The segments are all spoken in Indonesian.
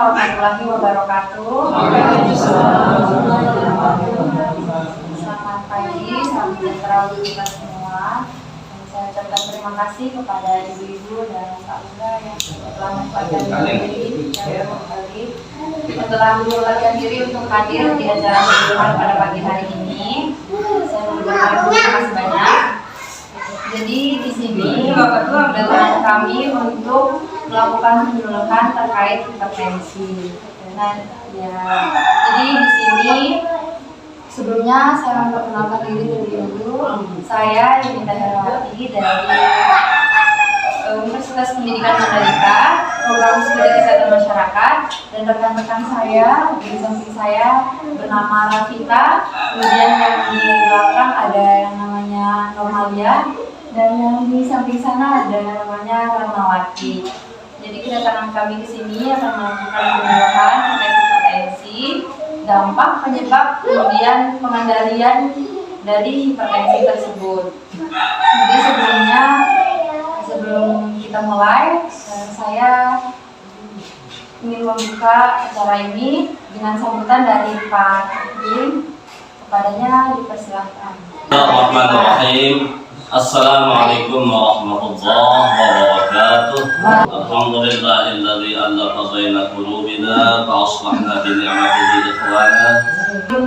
warahmatullahi wabarakatuh. Selamat pagi, salam sejahtera untuk kita semua. Saya ucapkan terima kasih kepada ibu-ibu dan Pak Uga yang telah menyempatkan diri untuk hadir di acara pembukaan pada pagi hari ini. Saya mengucapkan terima kasih banyak. Jadi di sini Bapak Tua mendatangkan kami untuk melakukan penyuluhan terkait hipertensi. Nah, ya, jadi di sini sebelumnya saya memperkenalkan diri terlebih dulu. Saya Yunita Herawati dari Universitas Pendidikan Mandalika, program studi kesehatan masyarakat, dan rekan-rekan saya di samping saya bernama Rafita, kemudian yang di belakang ada yang namanya Normalia, dan yang di samping sana ada yang namanya Ratnawati. Jadi kedatangan kami ke sini akan melakukan penyuluhan terkait hipertensi, dampak, penyebab, kemudian pengendalian dari hipertensi tersebut. Jadi sebelum kita mulai, saya ingin membuka acara ini dengan sambutan dari Pak Hakim. Kepadanya dipersilahkan. Bismillahirrahmanirrahim. Assalamualaikum warahmatullahi wabarakatuh. Alhamdulillahilladzi 'allaqa baina qulubina fa aslahna bi ni'matihi ikhwana. Sebelum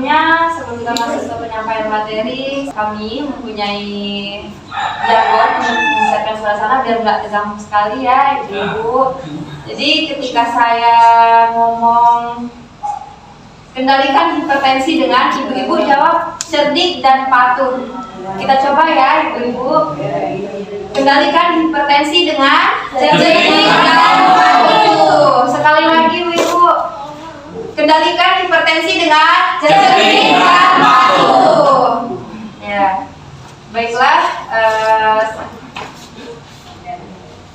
kita masuk ke penyampaian materi, kami mempunyai jargon untuk menyesuaikan suasana biar nggak tegang sekali ya ibu-ibu. Jadi ketika saya ngomong kendalikan hipertensi dengan ibu-ibu jawab cerdik dan patuh. Kita coba ya ibu-ibu. Kendalikan hipertensi dengan cerdik dan patuh. Sekali lagi ibu-ibu. Kendalikan hipertensi dengan cerdik dan patuh. Ya. Baiklah,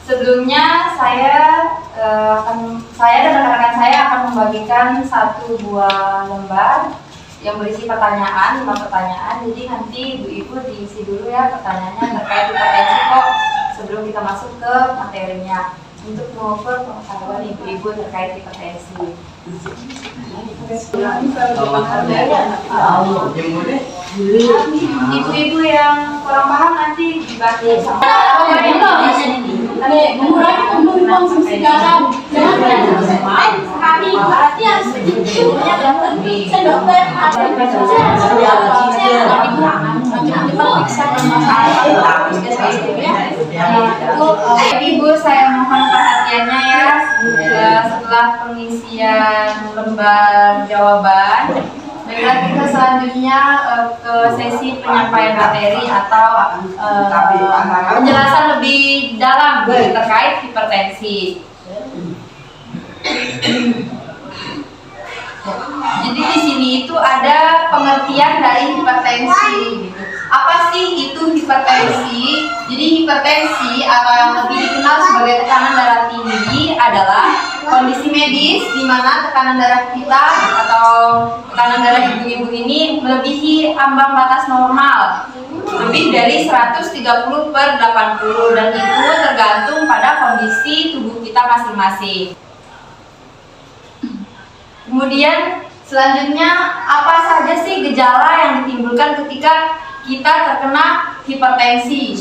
sebelumnya saya dan rekan-rekan saya akan membagikan satu buah lembar yang berisi pertanyaan, 5 pertanyaan. Jadi nanti ibu-ibu diisi dulu ya pertanyaannya terkait hipertensi kok sebelum kita masuk ke materinya untuk mengukur pengetahuan ibu-ibu terkait hipertensi. Ibu-ibu yang kurang paham nanti dibantu sama mengurangi konsumsi garam dengan kami berarti harus sedikitnya dokter Ibu, saya mohon perhatiannya ya setelah pengisian lembar jawaban. Baiklah, kita selanjutnya ke sesi penyampaian materi atau penjelasan lebih dalam terkait hipertensi. Jadi di sini itu ada pengertian dari hipertensi. Apa sih itu hipertensi? Jadi hipertensi atau yang lebih dikenal sebagai tekanan darah tinggi adalah kondisi medis di mana tekanan darah kita atau tekanan darah ibu-ibu ini melebihi ambang batas normal lebih dari 130/80 dan itu tergantung pada kondisi tubuh kita masing-masing. Kemudian selanjutnya apa saja sih gejala yang ditimbulkan ketika kita terkena hipertensi?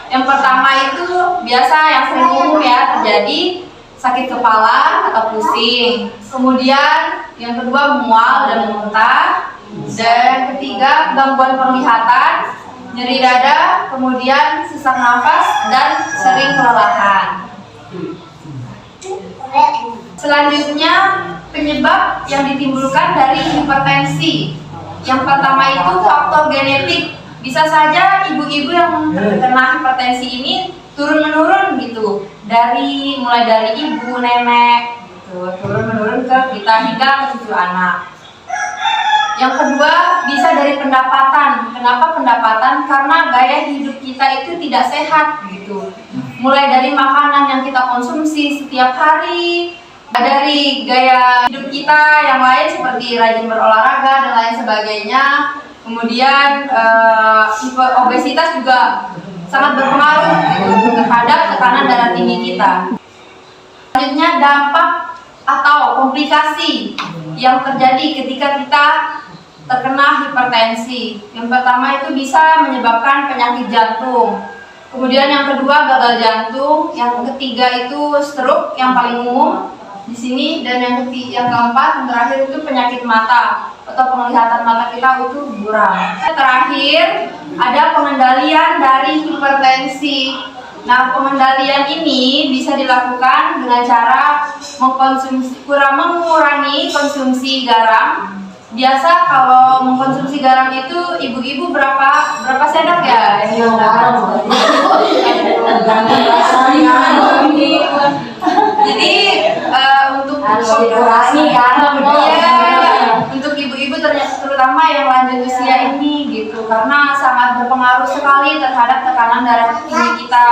Yang pertama itu biasa yang sering umum ya terjadi sakit kepala atau pusing. Kemudian yang kedua mual dan muntah. Dan ketiga gangguan penglihatan, nyeri dada, kemudian sesak nafas dan sering kelelahan. Selanjutnya penyebab yang ditimbulkan dari hipertensi. Yang pertama itu faktor genetik. Bisa saja ibu-ibu yang terkena hipertensi ini turun-menurun gitu. Mulai dari ibu, nenek gitu, turun-menurun ke kita hingga ke cucu anak. Yang kedua bisa dari pendapatan. Kenapa pendapatan? Karena gaya hidup kita itu tidak sehat gitu. Mulai dari makanan yang kita konsumsi setiap hari, dari gaya hidup kita yang lain seperti rajin berolahraga dan lain sebagainya. Kemudian obesitas juga sangat berpengaruh gitu, terhadap tekanan darah tinggi kita. Selanjutnya dampak atau komplikasi yang terjadi ketika kita terkena hipertensi. Yang pertama itu bisa menyebabkan penyakit jantung. Kemudian yang kedua gagal jantung, yang ketiga itu stroke yang paling umum di sini, dan yang keempat yang terakhir itu penyakit mata atau penglihatan mata kita itu buram. Terakhir ada pengendalian dari hipertensi. Nah, pengendalian ini bisa dilakukan dengan cara mengurangi konsumsi garam. Biasa kalau mengkonsumsi garam itu ibu-ibu berapa sendok ya? Jadi untuk dikurangi garam, untuk ibu-ibu terutama yang lanjut usia ini gitu, karena sangat berpengaruh sekali terhadap tekanan darah tinggi kita.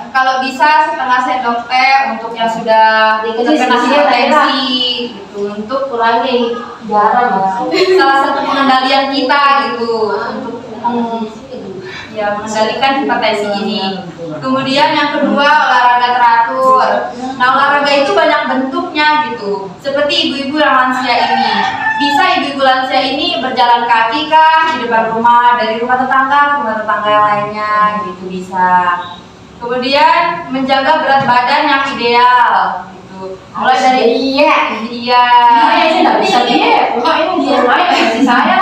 Kalau bisa setengah sendok teh untuk yang sudah terkena hipertensi gitu, untuk kurangi garam. Salah satu pengendalian kita gitu untuk mengendalikan hipertensi ini. Kemudian yang kedua, olahraga teratur. Nah, olahraga itu banyak bentuknya gitu. Seperti ibu-ibu yang lansia ini. Bisa ibu-ibu lansia ini berjalan kaki kah di depan rumah, dari rumah tetangga ke rumah tetangga yang lainnya gitu bisa. Kemudian menjaga berat badan yang ideal gitu. Mulai dari Tidak bisa dia. Kok ini dia lain versi saya.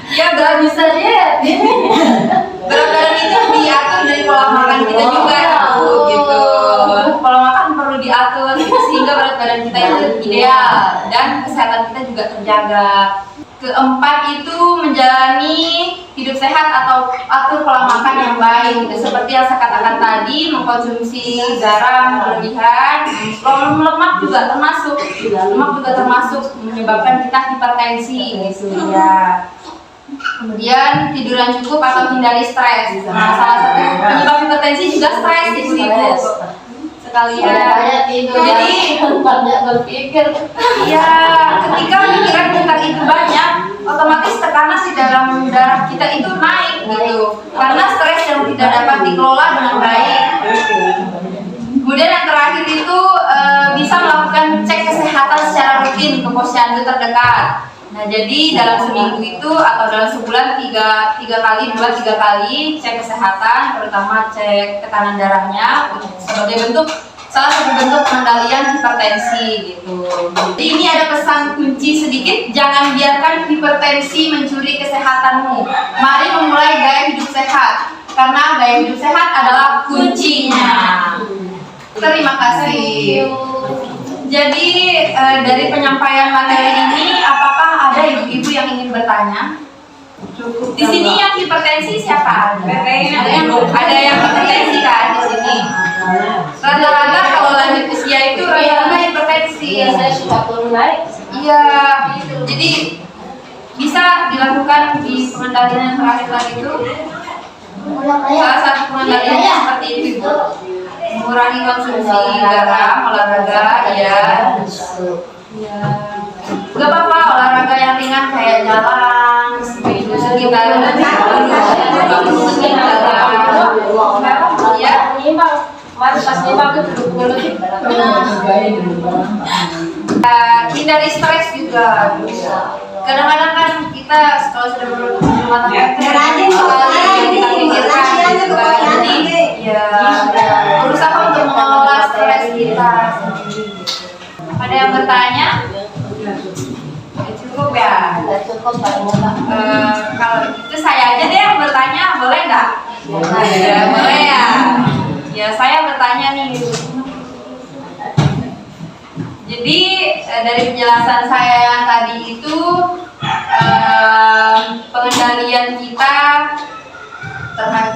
ya berat Bisa dia. berat badan itu diatur dari pola makan kita juga gitu. Pola makan perlu diatur gitu, sehingga berat badan kita itu ideal dan kesehatan kita juga terjaga. Keempat itu menjalani hidup sehat atau atur pola makan yang baik gitu. Seperti yang saya katakan tadi, mengkonsumsi garam berlebihan, lemak juga termasuk menyebabkan kita hipertensi gitu ya. Kemudian tidur yang cukup atau hindari stres. Nah, salah satu penyebab hipertensi juga stres ibu-ibu sekalian. Jadi banyak berpikir. ya, ketika pikiran kita itu banyak, otomatis tekanan di dalam darah kita itu naik gitu, karena stres yang tidak dapat dikelola dengan baik. Kemudian yang terakhir itu bisa melakukan cek kesehatan secara rutin ke posyandu terdekat. Nah, jadi dalam seminggu itu atau dalam sebulan tiga kali cek kesehatan, terutama cek tekanan darahnya sebagai salah satu bentuk pengendalian hipertensi gitu. Jadi ini ada pesan kunci sedikit, jangan biarkan hipertensi mencuri kesehatanmu. Mari memulai gaya hidup sehat, karena gaya hidup sehat adalah kuncinya. Terima kasih. Jadi dari penyampaian materi ini, apakah ada ibu-ibu yang ingin bertanya? Di sini yang hipertensi siapa? Ada yang hipertensi kan di sini? Rata-rata kalau lanjut usia itu rata-rata hipertensi. Saya suka turun naik. Iya, jadi bisa dilakukan di pengendalian yang terakhir tadi itu. Salah satu pengendaliannya seperti itu, Ibu. Mengurangi konsumsi garam, olahraga, ya. Gak apa-apa, olahraga yang ringan kayak jalan sekitar 20 menit ya. Hindari stres juga. Kadang-kadang kan kita kalau sudah berumah tangga kita pikirkan juga. Jadi ya berusaha untuk mengelola stres kita sendiri. Ada yang bertanya? Cukup ya? Cukup Pak. Kalau itu saya aja deh yang bertanya, boleh nggak? Ya, boleh ya. Ya, saya bertanya nih. Jadi dari penjelasan saya yang tadi itu pengendalian kita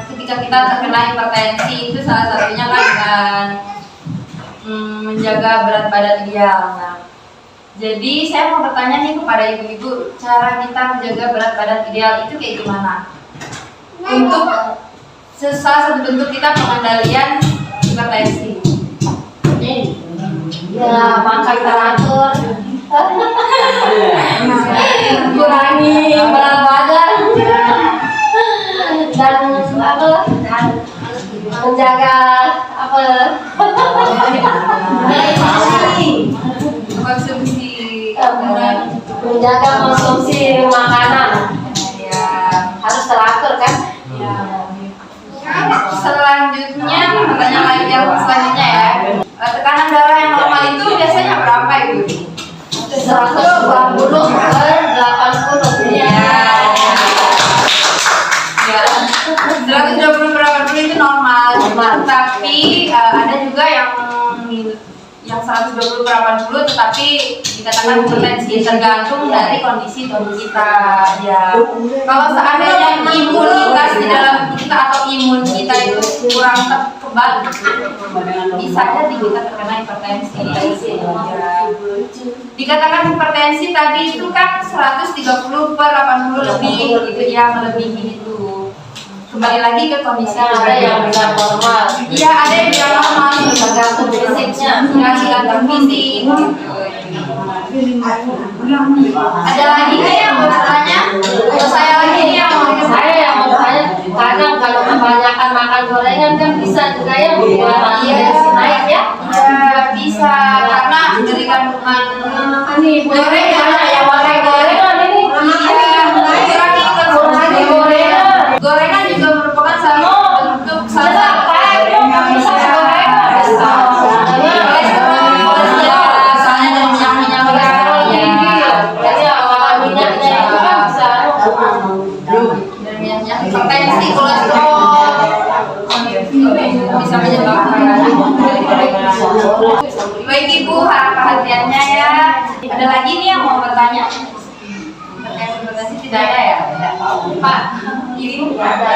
ketika kita terkena hipertensi itu salah satunya kan dengan menjaga berat badan ideal. Nah, jadi saya mau bertanya nih kepada ibu-ibu, cara kita menjaga berat badan ideal itu kayak gimana? Untuk salah satu bentuk kita pengendalian hipertensi. Ya, makan teratur. Kurangi berat badan dan menjaga Konsumsi menjaga konsumsi makanan ya. harus teratur kan? Selanjutnya pertanyaan lagi yang selanjutnya ya. Tekanan darah yang normal itu biasanya berapa Ibu? 120/80. Ya. Ya. 120/80 itu normal. Tapi ada juga yang 120/80 tetapi dikatakan hipertensi, tergantung dari kondisi tubuh kita. Ya. Kalau seandainya imunitas di dalam tubuh kita atau imun kita itu kurang kebal, bisa jadi kita terkena hipertensi. Ya. Dikatakan hipertensi tadi itu kan 130/80 lebih gitu ya, melebihi itu. Kembali lagi ke kondisi Ada yang bilang normal. Iya, ada yang bilang normal, Tergantung fisiknya. tergantung fisik. Ada lagi nggak yang mau bertanya? Atau saya lagi nih yang mau bertanya? Saya yang mau tanya, kadang kalau kebanyakan makan gorengan kan bisa juga ya membuat tensi naik ya. Ya, bisa karena dari kandungan Ini gorengan yang pakai gorengan ini. iya, mengurangi konsumsi gorengan. Gorengan juga merupakan salah bentuk salah hipertensi, kolesterol bisa menyebabkan. Baik Ibu, harap perhatiannya ya. Ada lagi nih yang mau bertanya? Terkait hipertensi tidak ada ya? Pak, Ibu ada.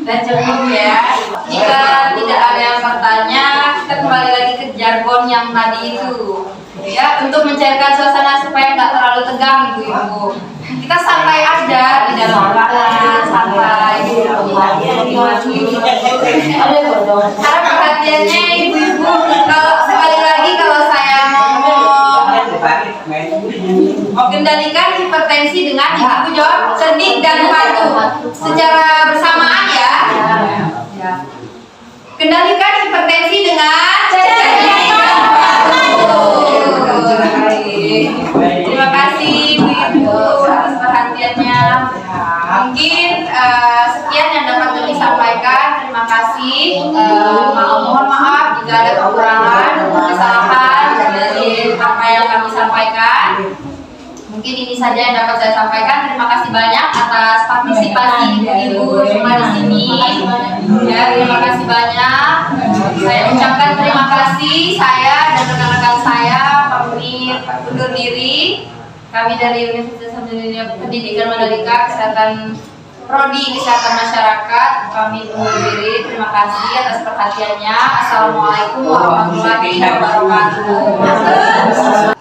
Dan cukup ya. Jika tidak ada yang bertanya, kita kembali lagi ke jargon yang tadi itu. Ya, untuk mencairkan suasana supaya nggak terlalu tegang Ibu-ibu. Kita santai aja di dalam ruangan, santai. Harap perhatiannya Ibu-ibu. Kalau sekali lagi kalau saya mau kendalikan hipertensi dengan Ibu jawab cerdik dan patuh secara bersamaan ya. Kendalikan hipertensi dengan cerdik dan patuh. Terima kasih Ibu atas perhatiannya. Mungkin sekian yang dapat kami sampaikan. Terima kasih. Mohon maaf jika ada kekurangan, kesalahan dari apa yang kami sampaikan. Mungkin ini saja yang dapat saya sampaikan. Terima kasih banyak atas partisipasi Ibu semua di sini. Ya, terima kasih banyak. Saya ucapkan terima kasih. Saya dan rekan-rekan saya pamit undur diri. Kami dari Universitas Pendidikan Mandalika Kesehatan Prodi Kesehatan Masyarakat pamit undur diri. Terima kasih atas perhatiannya. Assalamualaikum warahmatullahi wabarakatuh.